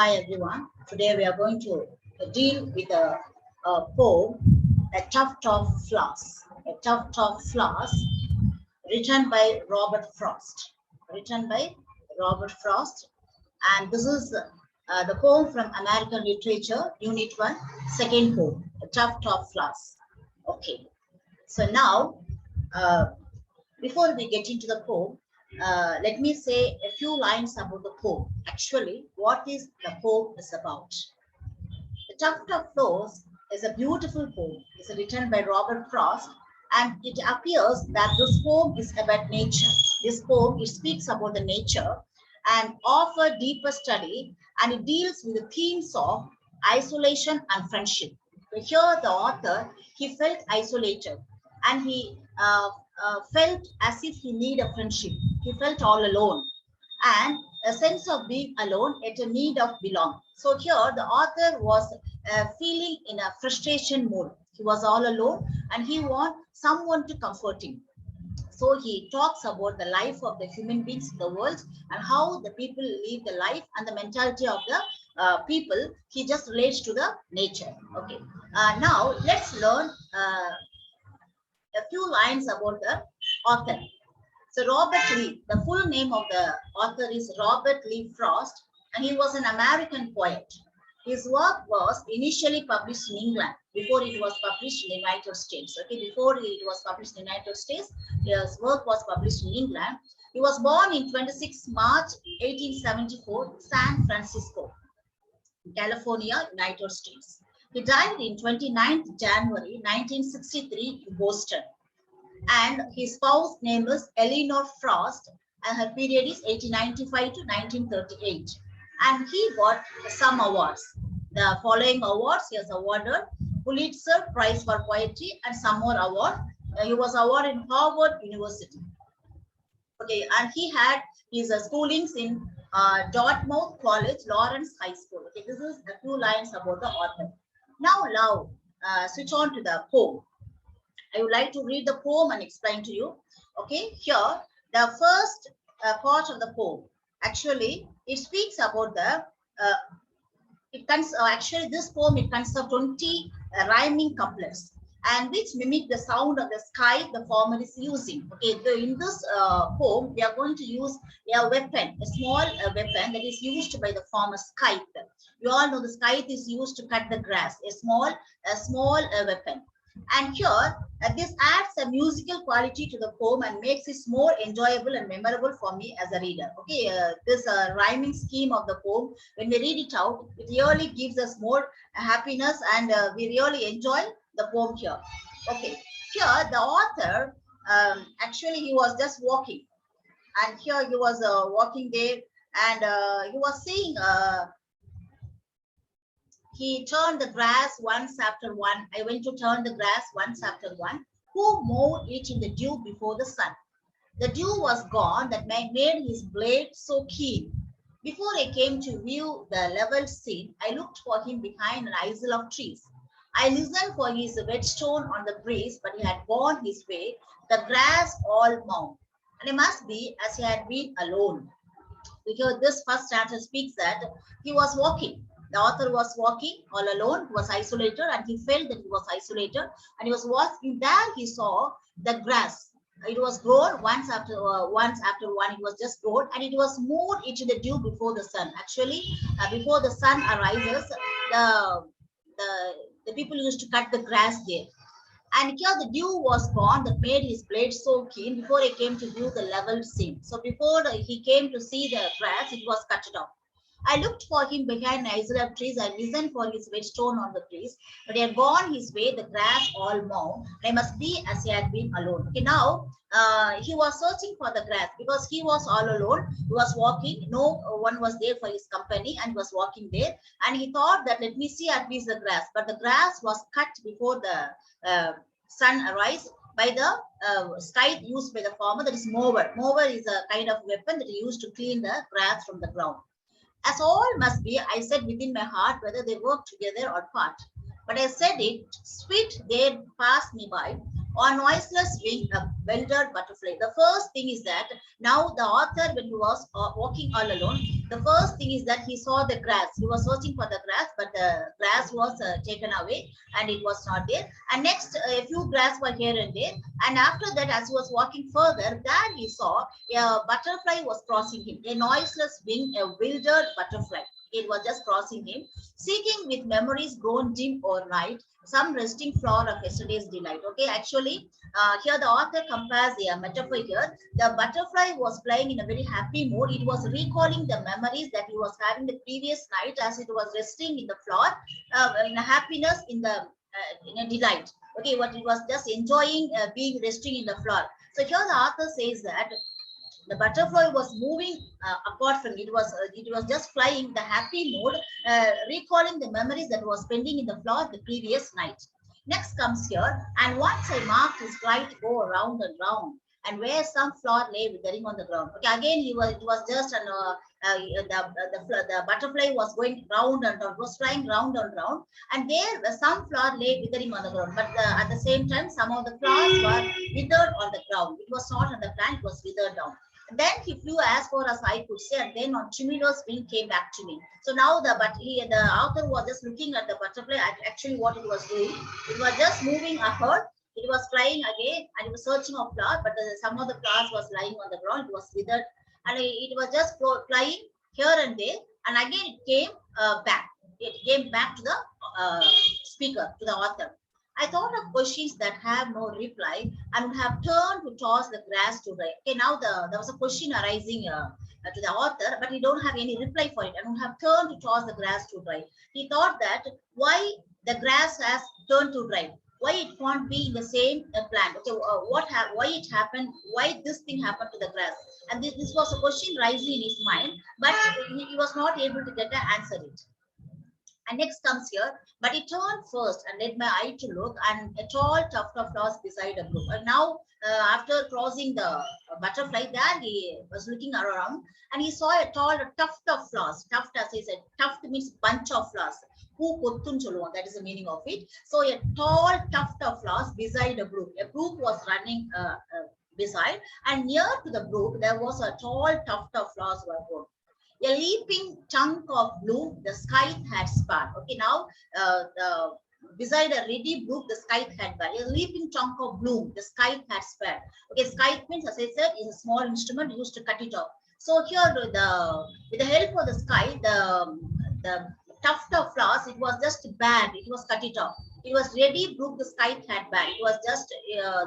Hi everyone. Today we are going to deal with a poem, A Tuft of Flowers. A Tuft of Flowers, written by Robert Frost. Written by Robert Frost. And this is the poem from American Literature, Unit 1, second poem, A Tuft of Flowers. Okay. So now, uh, before we get into the poem, let me say a few lines about the poem. Actually, what is the poem is about? The Tuft of Flowers is a beautiful poem. It's written by Robert Frost, and it appears that this poem is about nature. This poem it speaks about the nature and offer deeper study, and it deals with the themes of isolation and friendship. So here, the author he felt isolated, and he felt as if he needed a friendship. He felt all alone and a sense of being alone at a need of belong. So here the author was feeling in a frustration mode. He was all alone and he want someone to comfort him. So he talks about the life of the human beings in the world and how the people live the life and the mentality of the people. He just relates to the nature. Okay. Now let's learn a few lines about the author. So Robert Lee, the full name of the author is Robert Lee Frost, and he was an American poet. His work was initially published in England before it was published in the United States. Okay, before it was published in the United States, his work was published in England. He was born in 26 March 1874, San Francisco, California, United States. He died in 29th January 1963 in Boston, and his spouse name is Eleanor Frost, and her period is 1895 to 1938. And he got some awards. The following awards he has awarded: Pulitzer Prize for Poetry and some more award. He was awarded in Harvard University. Okay, and he had his schoolings in Dartmouth College, Lawrence High School. Okay, this is a few lines about the author. Now, switch on to the poem. I would like to read the poem and explain to you. Okay, here the first part of the poem. Actually, it speaks about the. Actually this poem it consists of 20 rhyming couplets, and which mimic the sound of the sky the farmer is using. Okay, in this poem we are going to use a weapon, a small weapon that is used by the farmer, scythe. You all know the scythe is used to cut the grass. A small weapon. And here, this adds a musical quality to the poem and makes it more enjoyable and memorable for me as a reader. Okay, this rhyming scheme of the poem, when we read it out, it really gives us more happiness, and we really enjoy the poem here. Okay, here the author, actually he was just walking, and here he was walking there, and he was saying, he turned the grass once after one. I went to turn the grass once after one. Who mowed it in the dew before the sun? The dew was gone that made his blade so keen. Before I came to view the level scene, I looked for him behind an isle of trees. I listened for his whetstone on the breeze, but he had gone his way, the grass all mown. And it must be as he had been alone. Because this first stanza speaks that he was walking. The author was walking all alone, he was isolated, and he felt that he was isolated. And he was walking there, he saw the grass. It was grown once after one. It was just grown, and it was moved into the dew before the sun. Actually, before the sun arises, the people used to cut the grass there. And here the dew was gone that made his blade so keen. Before he came to view the level scene. So before he came to see the grass, it was cut off. I looked for him behind an isle of trees. I listened for his whetstone on the trees, but he had gone his way, the grass all mown. I must be as he had been alone. Okay, now he was searching for the grass because he was all alone. He was walking, no one was there for his company, and he was walking there. And he thought that let me see at least the grass, but the grass was cut before the sun arise by the scythe used by the farmer, that is mower. Mower is a kind of weapon that he used to clean the grass from the ground. As all must be, I said within my heart, whether they work together or part. But I said it, sweet, they passed me by. On noiseless wing, a wildered butterfly. The first thing is that now the author, when he was walking all alone, the first thing is that he saw the grass. He was searching for the grass, but the grass was taken away and it was not there. And next, a few grass were here and there. And after that, as he was walking further, there he saw a butterfly was crossing him. A noiseless wing, a wildered butterfly. It was just crossing him, seeking with memories grown dim or night, some resting flower of yesterday's delight. Okay, actually, here the author compares the metaphor here. The butterfly was playing in a very happy mood. It was recalling the memories that he was having the previous night as it was resting in the flower, in a happiness, in a delight. Okay, what it was just enjoying being resting in the flower. So here the author says that the butterfly was moving apart from it was just flying the happy mode, recalling the memories that was spending in the floor the previous night. Next comes here, and once I marked his flight go round and round, and where some flower lay withering on the ground. Okay, again it was just an the butterfly was going round and round, was flying round and round, and there some flower lay withering on the ground, but at the same time some of the flowers were withered on the ground. It was not on the plant, it was withered down. Then he flew as far as I could see, and then on tremulous wing came back to me. So now the author was just looking at the butterfly, at actually what it was doing. It was just moving ahead. It was flying again, and it was searching of flowers, but some of the flowers was lying on the ground. It was withered, and it was just flying here and there, and again it came back. It came back to the speaker, to the author. I thought of questions that have no reply and would have turned to toss the grass to dry. Okay, now there was a question arising to the author, but he don't have any reply for it, and would have turned to toss the grass to dry. He thought that why the grass has turned to dry, why it can't be in the same plant. Okay, why it happened, why this thing happened to the grass, and this was a question rising in his mind, but he was not able to get an answer it. And next comes here, but he turned first and led my eye to look, and a tall tuft of flowers beside a brook. And now, after crossing the butterfly, there he was looking around, and he saw a tall tuft of flowers. Tuft, as he said, tuft means bunch of flowers. That is the meaning of it. So a tall tuft of flowers beside a brook. A brook was running beside, and near to the brook there was a tall tuft of flowers were grown. A leaping chunk of blue, the sky had sparred. Okay, now beside a reedy brook, the sky had sparred. A leaping chunk of bloom, the sky had sparred. Okay, sky means, as I said, is a small instrument used to cut it off. So here, with the help of the sky, the tuft of flowers, it was just bad. It was cut it off. It was ready brook, the sky had bad. It was just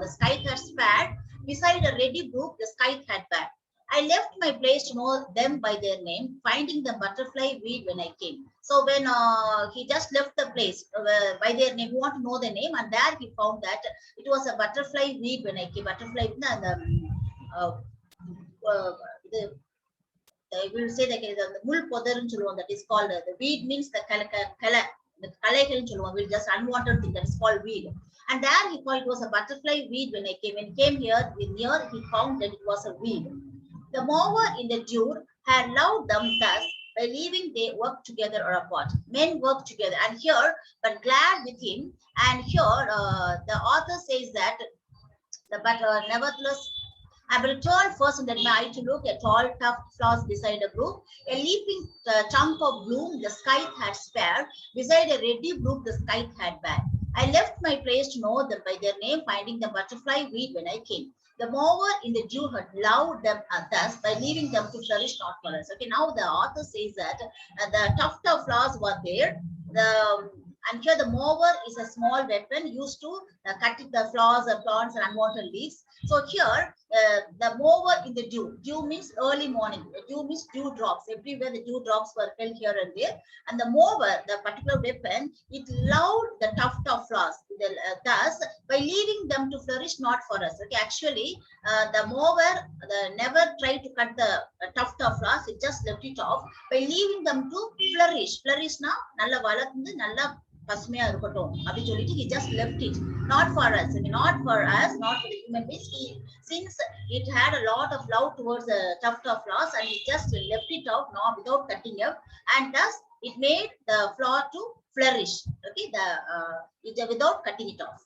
the sky had spared. Beside a ready brook, the sky had bad. I left my place to know them by their name, finding the butterfly weed when I came. So when he just left the place by their name, he wanted to know the name, and there he found that it was a butterfly weed when I came. Butterfly, uh, the will say the mul podarun சொல்லுவோம், that is called the weed means the களைகள் சொல்லுவோம், will just unwanted thing, that is called weed. And there he thought it was a butterfly weed when I came. When he came here, he found that it was a weed. The mower in the Jude had loved them thus, by leaving they work together or apart. Men work together, and here, but glad with him. And here, the author says that but nevertheless, I will turn first and let my eye to look at tall, tough flowers beside a brook. A leaping chunk of bloom the sky had spared. Beside a ready brook, the sky had bare. I left my place to know them by their name, finding the butterfly weed when I came. The mower in the dew had loved them thus, by leaving them to flourish not for us. Okay, now the author says that the tuft of flowers were there. And here the mower is a small weapon used to cut the flowers or plants and unwanted leaves. So here, the mower in the dew. Dew means early morning. Dew means dew drops. Everywhere the dew drops were fell here and there. And the mower, the particular weapon, it loved the tuft of flowers. Thus, by leaving them to flourish not for us. Okay, actually, the mower never tried to cut the tuft of flowers. It just left it off by leaving them to flourish. Flourish now, nalla valathu nalla பசுமையா இருக்கட்டும் அப்படி சொல்லிட்டு he just left it, not for us, not for us, not for the human beings. Since it had a lot of love towards the tuft of flowers, and he just left it off now without cutting up, and thus it made the flower to flourish. Okay, without cutting it off.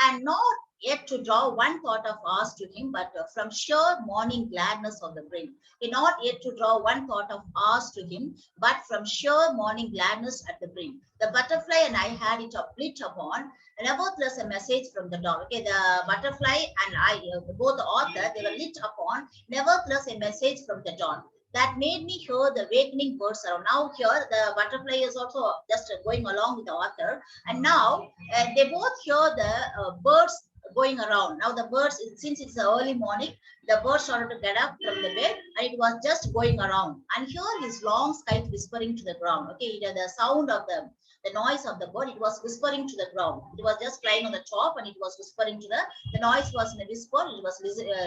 and not yet to draw one thought of ours to him, but from sheer morning gladness of the brain. Not yet to draw one thought of ours to him, but from sheer morning gladness at the brain. The butterfly and I had it lit upon, nevertheless a message from the dawn. Okay, the butterfly and I, both the author, they were lit upon, nevertheless a message from the dawn that made me hear the awakening birds around. Now here the butterfly is also just going along with the author, and now they both hear the birds going around. Now the birds, since it's the early morning, the birds started to get up from the bed and it was just going around. And here his long kite whispering to the ground. Okay, the sound of the noise of the bird, it was whispering to the ground. It was just flying on the top and it was whispering to the noise was in a whisper, it was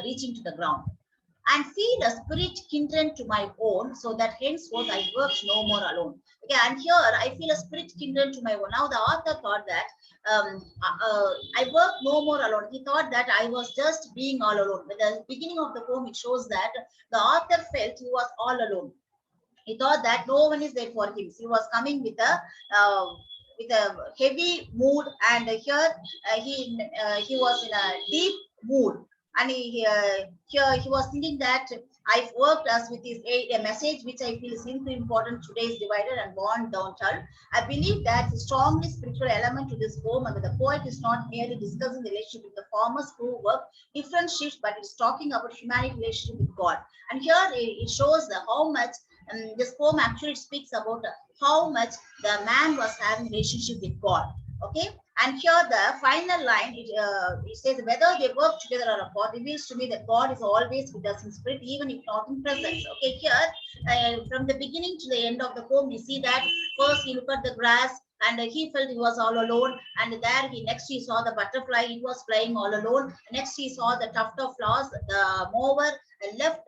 reaching to the ground. And feel a spirit kindred to my own, so that henceforth I work no more alone. Okay, and here I feel a spirit kindred to my own. Now the author thought that I work no more alone. He thought that I was just being all alone. But the beginning of the poem, it shows that the author felt he was all alone. He thought that no one is there for him. He was coming with a heavy mood, and here he was in a deep mood, and here he was thinking that I've worked as with his a message which I feel is simply important. Today is divided and born downtown. I believe that the strongly spiritual element to this poem, and the poet is not merely discussing the relationship with the farmers who work different shifts, but it's talking about humanity relationship with God. And here it shows the how much this poem actually speaks about how much the man was having relationship with God. Okay, and here the final line, it says whether they work together or apart reveals to me that God is always with us in spirit, even if not in presence. Okay, here from the beginning to the end of the poem, we see that first he looked at the grass and he felt he was all alone, and there next he saw the butterfly, it was flying all alone. Next he saw the tuft of flowers, the mower left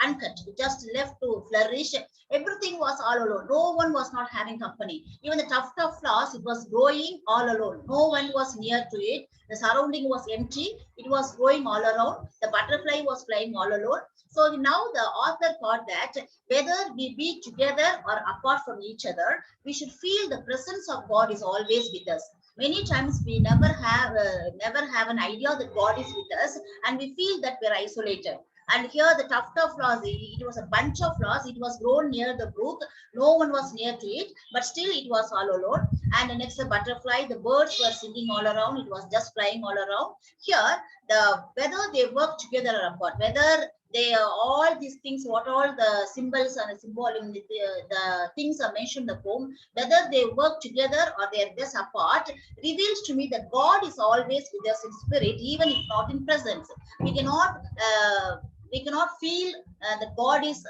uncut, just left to flourish. Everything was all alone. No one was not having company. Even the tuft of flowers, it was growing all alone. No one was near to it. The surrounding was empty. It was going all around. The butterfly was flying all alone. So now the author thought that whether we be together or apart from each other, we should feel the presence of God is always with us. Many times we never have an idea that God is with us, and we feel that we're isolated. And here the tuft of flowers, it was a bunch of flowers. It was grown near the brook. No one was near to it, but still it was all alone. And the next the butterfly, the birds were singing all around. It was just flying all around. Here, whether they work together or apart, whether they all these things, what all the symbols and the symbol in the things are mentioned in the poem, whether they work together or they are just apart, reveals to me that God is always with us in spirit, even if not in presence. We cannot feel that God is,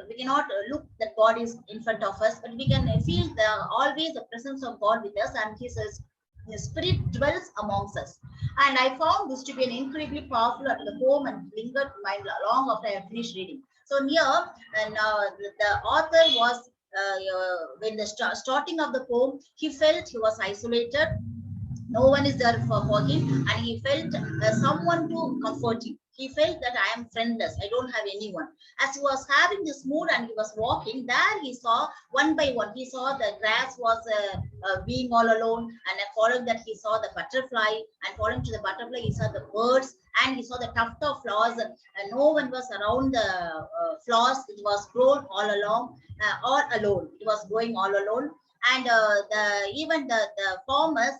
we cannot look that God is in front of us, but we can feel always the presence of God with us, and his spirit dwells amongst us. And I found this to be an incredibly powerful poem and lingered mind long after I finished reading. So here, and the author was, when the starting of the poem, he felt he was isolated. No one is there for him, and he felt someone to comfort him. He felt that I am friendless, I don't have anyone. As he was having this mood and he was walking there, he saw one by one, he saw the grass was being all alone, and following that he saw the butterfly, and following to the butterfly he saw the birds, and he saw the tuft of flowers, and no one was around the flowers. It was grown all along, all alone. It was going all alone. And the farmers,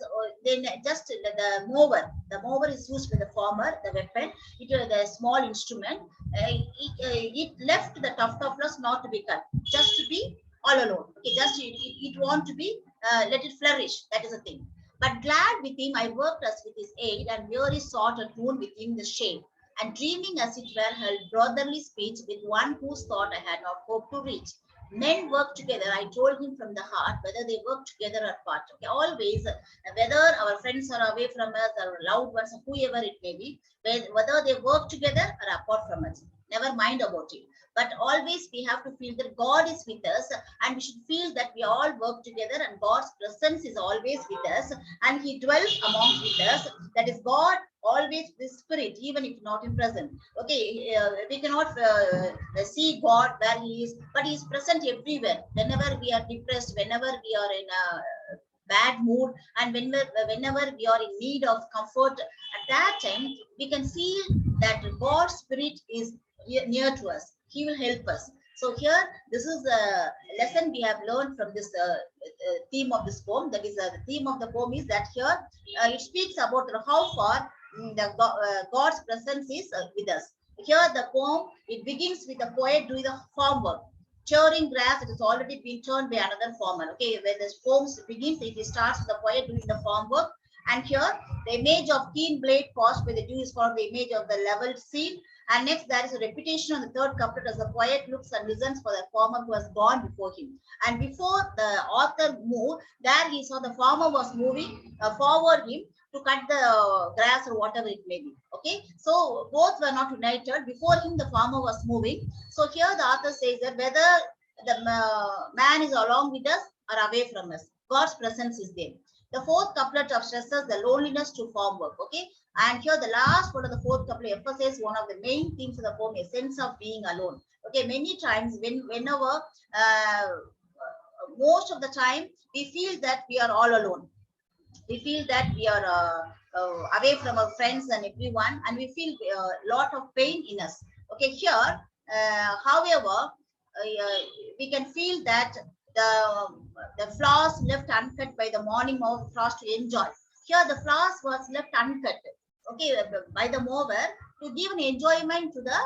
then just the mower is used by the farmer, the weapon, it was the small instrument. It left the tuft of flowers not to be cut, just to be all alone. Okay, just it want to be let it flourish, that is the thing. But glad with him I worked as with his aid, and weary sought a tune within the shade, and dreaming as it were held brotherly speech with one whose thought I had not hoped to reach. Men work together, I told him from the heart, whether they work together or apart. Okay, always, whether our friends are away from us, our loved ones, whoever it may be, whether they work together or apart from us, never mind about it. But always we have to feel that God is with us, and we should feel that we all work together, and God's presence is always with us, and He dwells amongst with us. That is God always with spirit, even if not in present. Okay, we cannot see God where He is, but He is present everywhere. Whenever we are depressed, whenever we are in a bad mood, and whenever we are in need of comfort, at that time we can feel that God's spirit is near to us. He will help us. So here, this is the lesson we have learned from this theme of this poem. That is, the theme of the poem is that here it speaks about how far God's presence is with us. Here, the poem, it begins with the poet doing the farm work. Churning grass, it has already been turned by another farmer. Okay, when the poem begins, it starts with the poet doing the farm work. And here, the image of keen blade passed by the dew is called the image of the leveled seed. And next, there is a repetition on the third couplet as the poet looks and listens for the farmer who has gone before him. And before the author moved, there he saw the farmer was moving forward him to cut the grass or whatever it may be. Okay, so both were not united. Before him, the farmer was moving. So here the author says that whether the man is along with us or away from us, God's presence is there. The fourth couplet of stresses the loneliness to farm work. Okay, and here the last part of the fourth couplet emphasizes one of the main themes of the poem, a sense of being alone. Okay, many times whenever most of the time we feel that we are all alone. We feel that we are away from our friends and everyone, and we feel a lot of pain in us. Okay, here, however, we can feel that the flowers left uncut by the morning frost to enjoy. Here, the flowers was left uncut. Okay, by the mower to give an enjoyment to the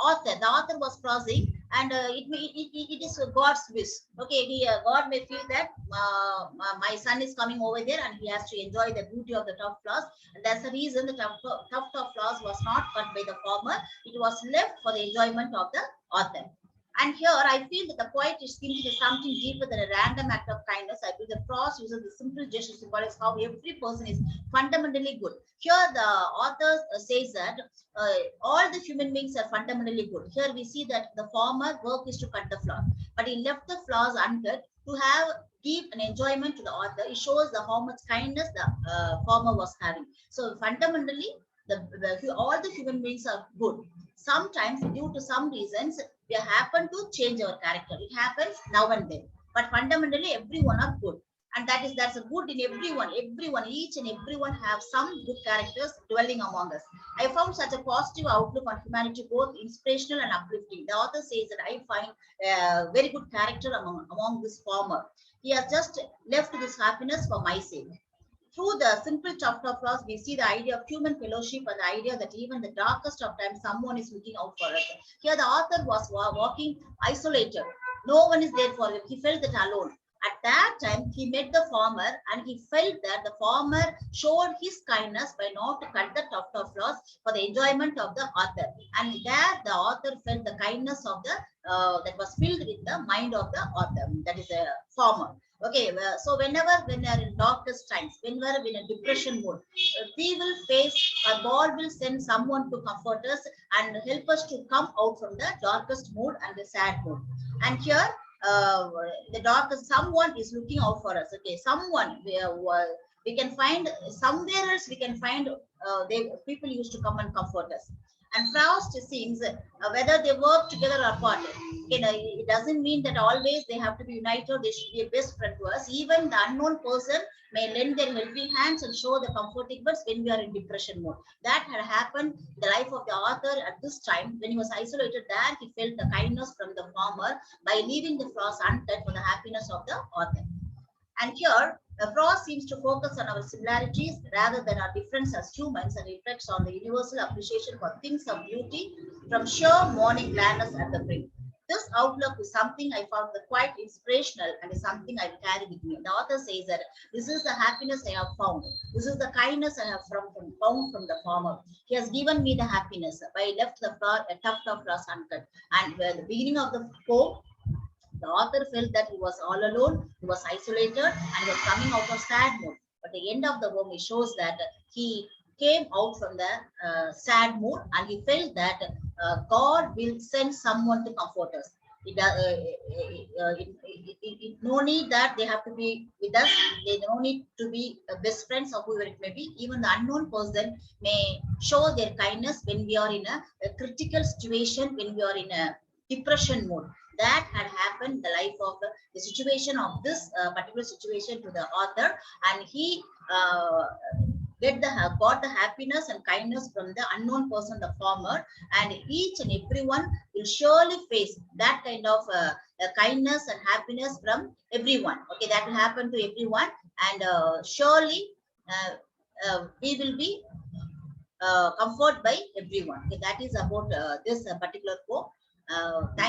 author. The author was crossing, and it is God's wish. Okay, God may feel that my son is coming over there and he has to enjoy the beauty of the tuft flowers. And that's the reason the tuft of flowers was not cut by the farmer. It was left for the enjoyment of the author. And here I feel that the poet is thinking of something deeper than a random act of kindness. I feel the frost uses the simple gesture to symbolize how every person is fundamentally good. Here the author says that all the human beings are fundamentally good. Here we see that the farmer work is to cut the flower, but he left the flowers uncut to give an enjoyment to the author. It shows how much kindness the farmer was having. So fundamentally, all the human beings are good. Sometimes due to some reasons, we happen to change our character. It happens now and then. But fundamentally, everyone are good. And that's a good in everyone. Each and everyone have some good characters dwelling among us. I found such a positive outlook on humanity, both inspirational and uplifting. The author says that I find very good character among this farmer. He has just left this happiness for my sake. Through the simple tuft of flowers, we see the idea of human fellowship and the idea that even the darkest of times, someone is looking out for us. Here, the author was walking isolated. No one is there for him. He felt that alone. At that time, he met the farmer and he felt that the farmer showed his kindness by not to cut the tuft of flowers for the enjoyment of the author. And there, the author felt the kindness of the that was filled with the mind of the author. That is a farmer. Okay, so whenever when we are in darkest times, when we are in a depression mode, we will face, or God will send someone to comfort us and help us to come out from the darkest mood and the sad mood. And here, the darkest someone is looking out for us. Okay, someone we can find somewhere else. We can find people used to come and comfort us. And frost seems whether they work together or apart. It doesn't mean that always they have to be united. They should be a best friend to us. Even the unknown person may lend their helping hands and show the comforting words when we are in depression mode. That had happened in the life of the author at this time when he was isolated. There he felt the kindness from the farmer by leaving the flowers uncut for the happiness of the author. And here, the frost seems to focus on our similarities rather than our difference as humans and reflects on the universal appreciation for things of beauty from sheer morning gladness at the brink. This outlook is something I found quite inspirational and is something I carry with me. The author says that this is the happiness I have found. This is the kindness I have found from the farmer. He has given me the happiness. I left the flower, a tuft of grass uncut. And at the beginning of the poem, the author felt that he was all alone, he was isolated, and was coming out of sad mood. But at the end of the poem, it shows that he came out from the sad mood, and he felt that God will send someone to comfort us. No need that they have to be with us. They no need to be best friends or whoever it may be. Even the unknown person may show their kindness when we are in a critical situation, when we are in a depression mode. that had happened, the life of the situation of this particular situation to the author, and he got the happiness and kindness from the unknown person, the farmer, and each and everyone will surely face that kind of kindness and happiness from everyone. Okay, that will happen to everyone, and surely we will be comfort by everyone. Okay, that is about this particular quote. Thank